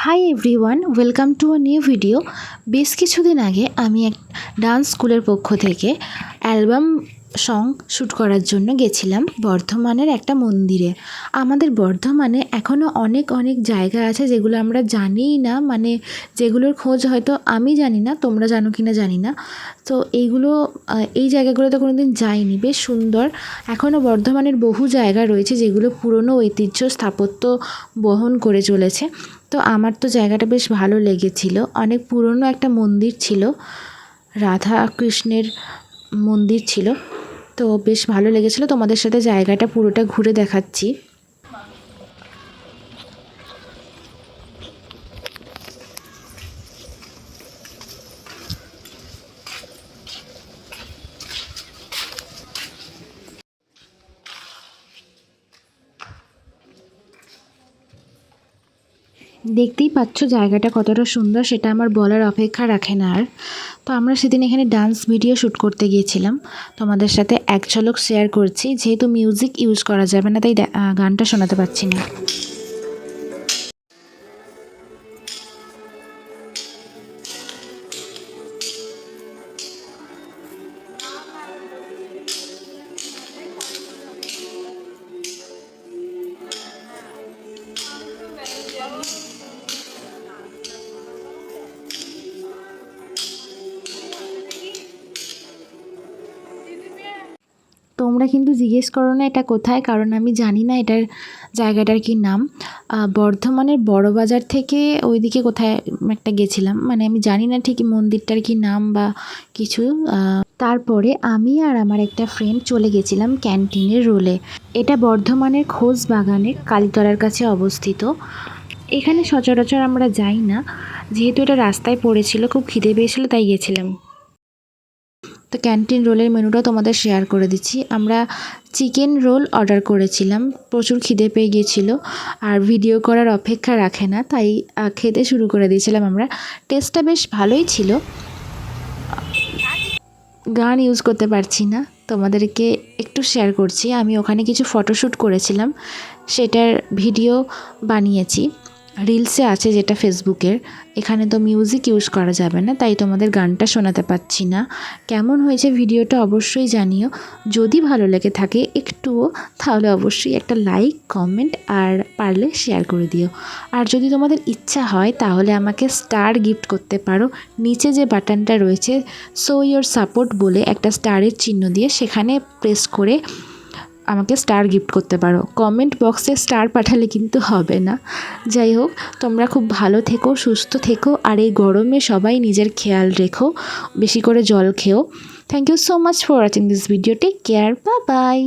Hi everyone, welcome to a new video. বেশ কিছুদিন আগে আমি এক ডান্স স্কুলের পক্ষ থেকে অ্যালবাম সং শ্যুট করার জন্য গেছিলাম বর্ধমানের একটা মন্দিরে। আমাদের বর্ধমানে এখনও অনেক অনেক জায়গা আছে যেগুলো আমরা জানিই না, মানে যেগুলোর খোঁজ হয়তো আমি জানি না, তোমরা জানো কি না জানি না। তো এই জায়গাগুলোতে কোনো দিন যাইনি, বেশ সুন্দর। এখনও বর্ধমানের বহু জায়গা রয়েছে যেগুলো পুরনো ঐতিহ্য স্থাপত্য বহন করে চলেছে। তো আমার তো জায়গাটা বেশ ভালো লেগেছিল। অনেক পুরনো একটা মন্দির ছিল, রাধা কৃষ্ণের মন্দির ছিল। তো বেশ ভালো লেগেছিল, তোমাদের সাথে জায়গাটা পুরোটা ঘুরে দেখাচ্ছি। দেখতেই পাচ্ছ জায়গাটা কতটা সুন্দর, সেটা আমার বলার অপেক্ষা রাখে না আর। তো আমরা সেদিন এখানে ডান্স ভিডিও শ্যুট করতে গিয়েছিলাম, তোমাদের সাথে এক ঝলক শেয়ার করছি। যেহেতু মিউজিক ইউজ করা যাবে না তাই গানটা শোনাতে পারছি না। তোমরা কিন্তু জিজ্ঞেস করো না এটা কোথায়, কারণ আমি জানি না এটার জায়গাটার কি নাম। বর্ধমানের বড়বাজার থেকে ওইদিকে কোথায় একটা গেছিলাম, মানে আমি জানি না ঠিক মন্দিরটার কি নাম বা কিছু। তারপরে আমি আর আমার একটা ফ্রেন্ড চলে গেছিলাম ক্যান্টিনের রোলে। এটা বর্ধমানের খোশবাগানের কালীতলার কাছে অবস্থিত। এখানে সচরাচর আমরা যাই না, যেহেতু এটা রাস্তায় পড়েছিল, খুব খিদে পেয়েছিল তাই গেছিলাম। তো ক্যান্টিন রোলের মেনুটাও তোমাদের শেয়ার করে দিচ্ছি। আমরা চিকেন রোল অর্ডার করেছিলাম, প্রচুর খিদে পেয়ে গিয়েছিলো আর ভিডিও করার অপেক্ষা রাখে না, তাই খেতে শুরু করে দিয়েছিলাম আমরা। টেস্টটা বেশ ভালোই ছিল। গান ইউজ করতে পারছি না, তোমাদেরকে একটু শেয়ার করছি। আমি ওখানে কিছু ফটোশ্যুট করেছিলাম, সেটার ভিডিও বানিয়েছি, রিলসে আছে যেটা ফেসবুকের। এখানে তো মিউজিক ইউজ করা যাবে না, তাই তোমাদের গানটা শোনাতে পারছি না। কেমন হয়েছে ভিডিওটা অবশ্যই জানিও। যদি ভালো লেগে থাকে একটুও, তাহলে অবশ্যই একটা লাইক, কমেন্ট আর পারলে শেয়ার করে দিও। আর যদি তোমাদের ইচ্ছা হয় তাহলে আমাকে স্টার গিফট করতে পারো। নিচে যে বাটনটা রয়েছে শো ইয়োর সাপোর্ট বলে একটা স্টারের চিহ্ন দিয়ে সেখানে প্রেস করে আমাকে স্টার গিফট করতে পারো। কমেন্ট বক্সে স্টার পাঠালে কিন্তু হবে না। যাই হোক, তোমরা খুব ভালো থেকো, সুস্থ থেকো, আর এই গরমে সবাই নিজের খেয়াল রেখো, বেশি করে জল খেও। Thank you so much for watching this video. Take care, bye by.